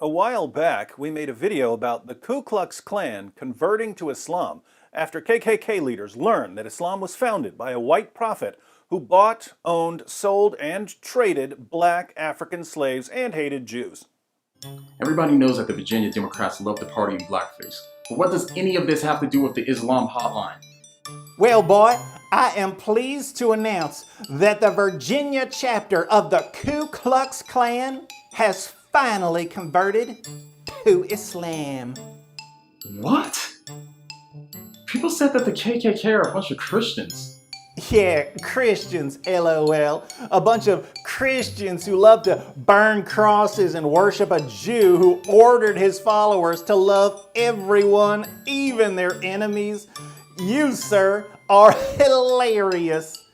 A while back, we made a video about the Ku Klux Klan converting to Islam after KKK leaders learned that Islam was founded by a white prophet who bought, owned, sold, and traded black African slaves and hated Jews. Everybody knows that the Virginia Democrats love to party in blackface. But what does any of this have to do with the Islam hotline? Well, boy, I am pleased to announce that the Virginia chapter of the Ku Klux Klan has finally converted to Islam. What? People said that the KKK are a bunch of Christians. Yeah, Christians, LOL. A bunch of Christians who love to burn crosses and worship a Jew who ordered his followers to love everyone, even their enemies. You, sir, are hilarious.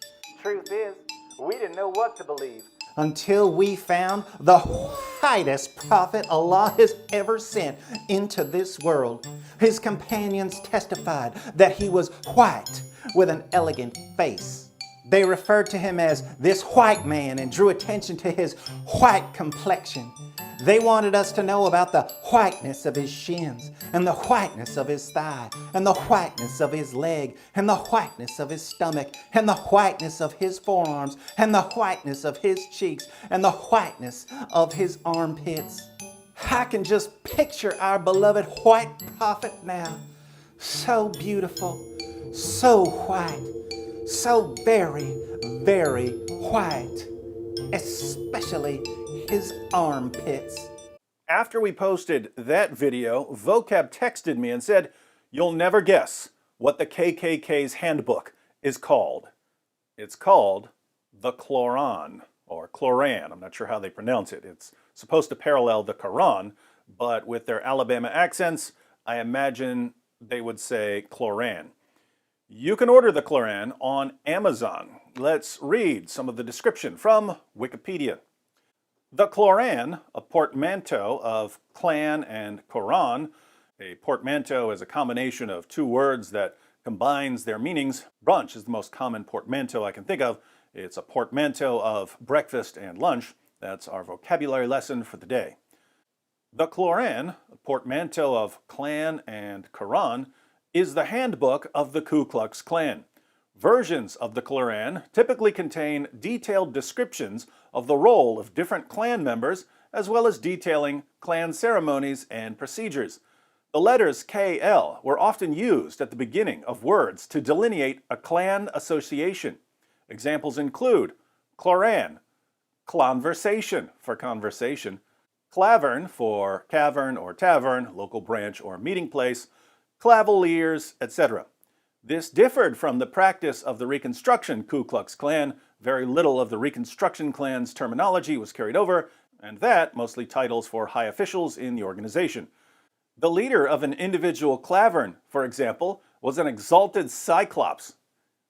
Truth is, we didn't know what to believe until we found the whitest prophet Allah has ever sent into this world. His companions testified that he was white with an elegant face. They referred to him as this white man and drew attention to his white complexion. They wanted us to know about the whiteness of his shins, and the whiteness of his thigh, and the whiteness of his leg, and the whiteness of his stomach, and the whiteness of his forearms, and the whiteness of his cheeks, and the whiteness of his armpits. I can just picture our beloved white prophet now. So beautiful, so white, so very, very white, especially his armpits. After we posted that video, Vocab texted me and said, "You'll never guess what the KKK's handbook is called." It's called the Kloran, or Kloran. I'm not sure how they pronounce it. It's supposed to parallel the Koran, but with their Alabama accents, I imagine they would say Kloran. You can order the Kloran on Amazon. Let's read some of the description from Wikipedia. The Kloran, a portmanteau of Klan and Koran. A portmanteau is a combination of two words that combines their meanings. Brunch is the most common portmanteau I can think of. It's a portmanteau of breakfast and lunch. That's our vocabulary lesson for the day. The Kloran, a portmanteau of Klan and Koran, is the handbook of the Ku Klux Klan. Versions of the Kloran typically contain detailed descriptions of the role of different Klan members, as well as detailing Klan ceremonies and procedures. The letters KL were often used at the beginning of words to delineate a Klan association. Examples include Kloran, Conversation for conversation, Clavern for cavern or tavern, local branch or meeting place, Clavaliers, etc. This differed from the practice of the Reconstruction Ku Klux Klan. Very little of the Reconstruction Klan's terminology was carried over, and that mostly titles for high officials in the organization. The leader of an individual clavern, for example, was an exalted cyclops.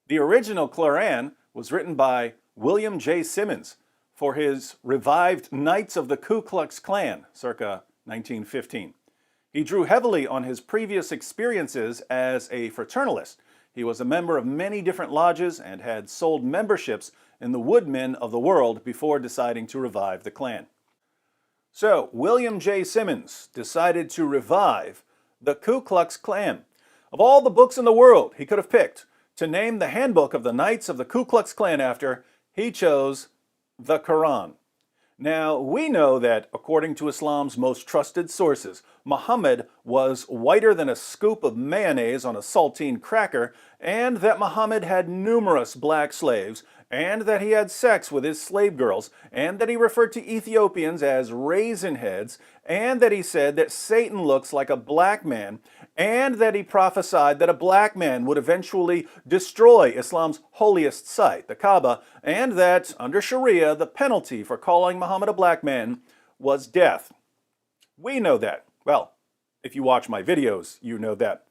The original Kloran was written by William J. Simmons for his revived Knights of the Ku Klux Klan, circa 1915. He drew heavily on his previous experiences as a fraternalist. He was a member of many different lodges and had sold memberships in the woodmen of the world before deciding to revive the Klan. So, William J. Simmons decided to revive the Ku Klux Klan. Of all the books in the world he could have picked to name the handbook of the Knights of the Ku Klux Klan after, he chose the Koran. Now, we know that, according to Islam's most trusted sources, Muhammad was whiter than a scoop of mayonnaise on a saltine cracker, and that Muhammad had numerous black slaves, and that he had sex with his slave girls, and that he referred to Ethiopians as raisin heads, and that he said that Satan looks like a black man, and that he prophesied that a black man would eventually destroy Islam's holiest site, the Kaaba, and that, under Sharia, the penalty for calling Muhammad a black man was death. We know that. Well, if you watch my videos, you know that.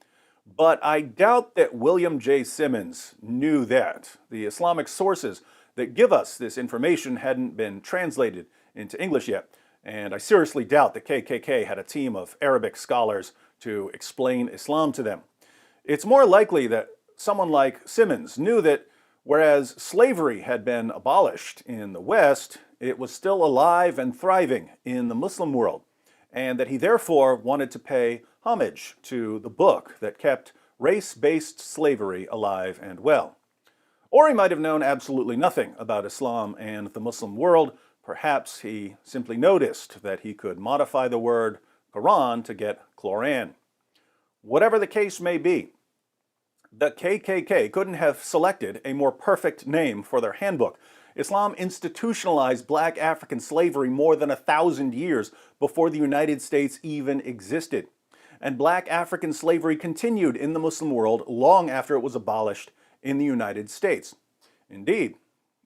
But I doubt that William J. Simmons knew that. The Islamic sources that give us this information hadn't been translated into English yet, and I seriously doubt the KKK had a team of Arabic scholars to explain Islam to them. It's more likely that someone like Simmons knew that whereas slavery had been abolished in the West, it was still alive and thriving in the Muslim world. and that he therefore wanted to pay homage to the book that kept race-based slavery alive and well. Or he might have known absolutely nothing about Islam and the Muslim world. Perhaps he simply noticed that he could modify the word Koran to get Kloran. Whatever the case may be, the KKK couldn't have selected a more perfect name for their handbook. Islam institutionalized black African slavery more than 1,000 years before the United States even existed. And black African slavery continued in the Muslim world long after it was abolished in the United States. Indeed,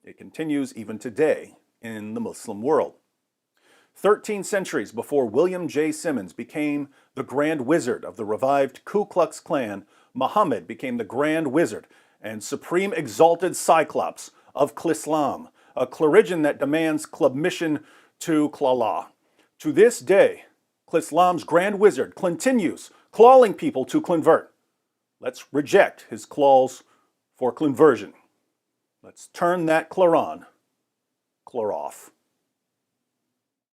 it continues even today in the Muslim world. 13 centuries before William J. Simmons became the Grand Wizard of the revived Ku Klux Klan, Muhammad became the Grand Wizard and Supreme Exalted Cyclops of Klislam, a clergyman that demands submission to Klala. To this day, Klislam's Grand Wizard continues clawing people to convert. Let's reject his claws for conversion. Let's turn that Kloran off.